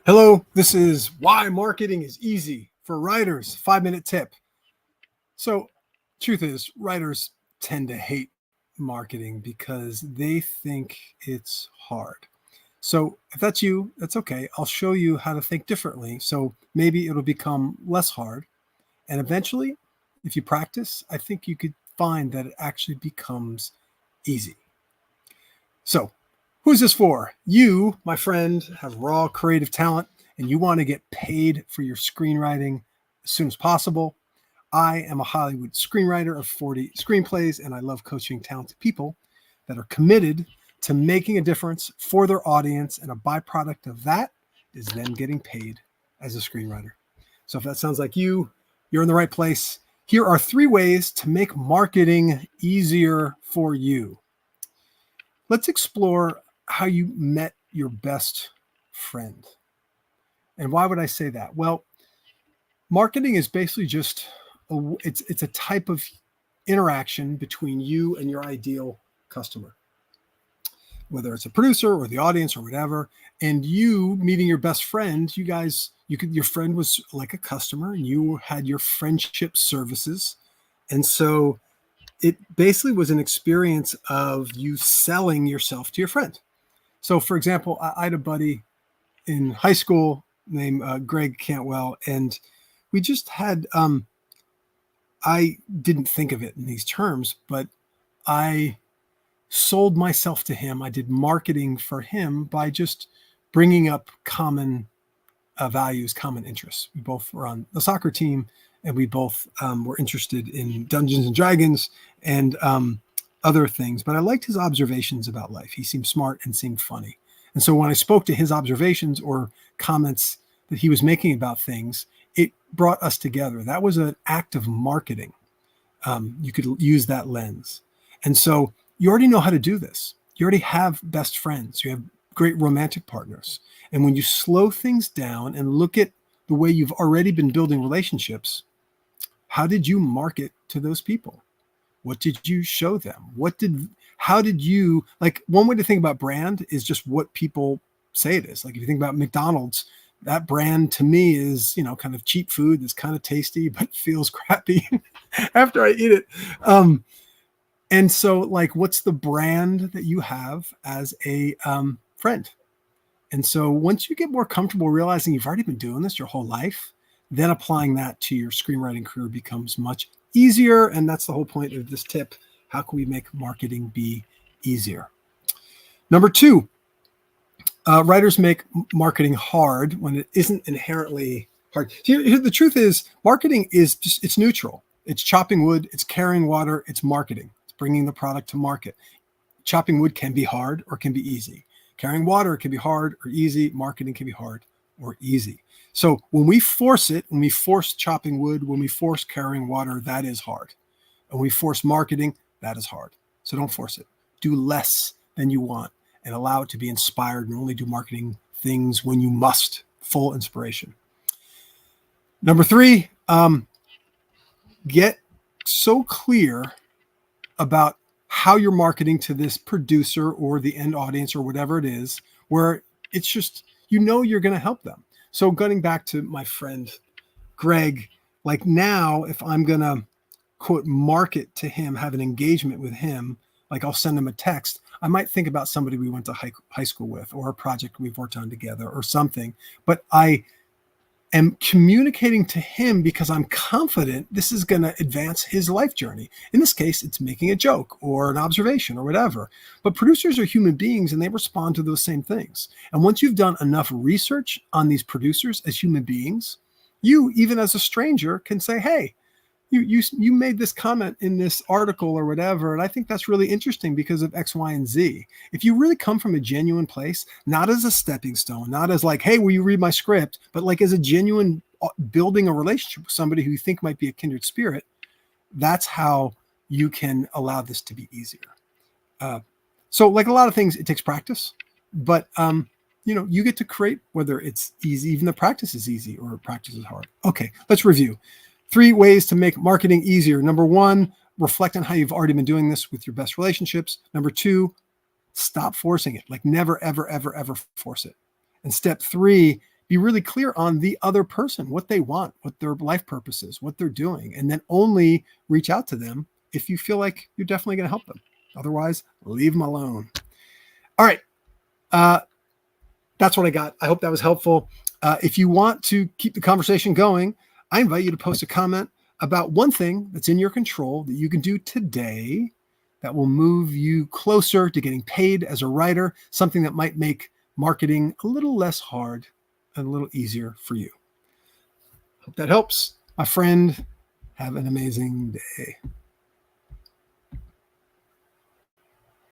Hello, this is Why Marketing is Easy for Writers, 5-minute tip. So, truth is, writers tend to hate marketing because they think it's hard. So, if that's you, that's okay. I'll show you how to think differently. So, maybe it'll become less hard. And eventually, if you practice, I think you could find that it actually becomes easy. So, who's this for? You, my friend, have raw creative talent and you want to get paid for your screenwriting as soon as possible. I am a Hollywood screenwriter of 40 screenplays, and I love coaching talented people that are committed to making a difference for their audience. And a byproduct of that is them getting paid as a screenwriter. So if that sounds like you, you're in the right place. Here are 3 ways to make marketing easier for you. Let's explore how you met your best friend. And why would I say that? Well, marketing is basically just it's a type of interaction between you and your ideal customer, whether it's a producer or the audience or whatever. And you meeting your best friend, your friend was like a customer, and you had your friendship services, and so it basically was an experience of you selling yourself to your friend. So, for example, I had a buddy in high school named Greg Cantwell, and we just had, I didn't think of it in these terms, but I sold myself to him. I did marketing for him by just bringing up common values, common interests. We both were on the soccer team, and we both were interested in Dungeons and Dragons and other things. But I liked his observations about life. He seemed smart and seemed funny. And so when I spoke to his observations or comments that he was making about things, it brought us together. That was an act of marketing. You could use that lens. And so you already know how to do this. You already have best friends. You have great romantic partners. And when you slow things down and look at the way you've already been building relationships, how did you market to those people? What did you show them? How did you, like, one way to think about brand is just what people say it is. Like if you think about McDonald's, that brand to me is, kind of cheap food that's kind of tasty, but feels crappy after I eat it. And so, like, what's the brand that you have as a friend? And so once you get more comfortable realizing you've already been doing this your whole life, then applying that to your screenwriting career becomes much easier. And that's the whole point of this tip. How can we make marketing be easier? Number 2, writers make marketing hard when it isn't inherently hard. Here, the truth is, marketing is just, it's neutral. It's chopping wood, it's carrying water, it's marketing. It's bringing the product to market. Chopping wood can be hard or can be easy. Carrying water can be hard or easy. Marketing can be hard or easy. So when we force it, when we force chopping wood, when we force carrying water, that is hard. And when we force marketing, that is hard. So don't force it. Do less than you want and allow it to be inspired, and only do marketing things when you must. Full inspiration. Number 3, get so clear about how you're marketing to this producer or the end audience or whatever it is, where it's just, you're going to help them. So getting back to my friend Greg, like now, if I'm going to quote market to him, have an engagement with him, like I'll send him a text, I might think about somebody we went to high school with, or a project we've worked on together or something. But I am communicating to him because I'm confident this is going to advance his life journey. In this case, it's making a joke or an observation or whatever. But producers are human beings, and they respond to those same things. And once you've done enough research on these producers as human beings, you, even as a stranger, can say, hey, you made this comment in this article or whatever, and I think that's really interesting because of X, Y, and Z. If you really come from a genuine place, not as a stepping stone, not as like, hey, will you read my script, but like as a genuine building a relationship with somebody who you think might be a kindred spirit, that's how you can allow this to be easier. So like a lot of things, it takes practice, but you get to create, whether it's easy, even the practice is easy or practice is hard. Okay, let's review. 3 ways to make marketing easier. Number 1, reflect on how you've already been doing this with your best relationships. Number 2, stop forcing it. Like never, ever, ever, ever force it. And step 3, be really clear on the other person, what they want, what their life purpose is, what they're doing, and then only reach out to them if you feel like you're definitely going to help them. Otherwise, leave them alone. All right. That's what I got. I hope that was helpful. If you want to keep the conversation going, I invite you to post a comment about one thing that's in your control that you can do today that will move you closer to getting paid as a writer, something that might make marketing a little less hard and a little easier for you. Hope that helps. My friend, have an amazing day.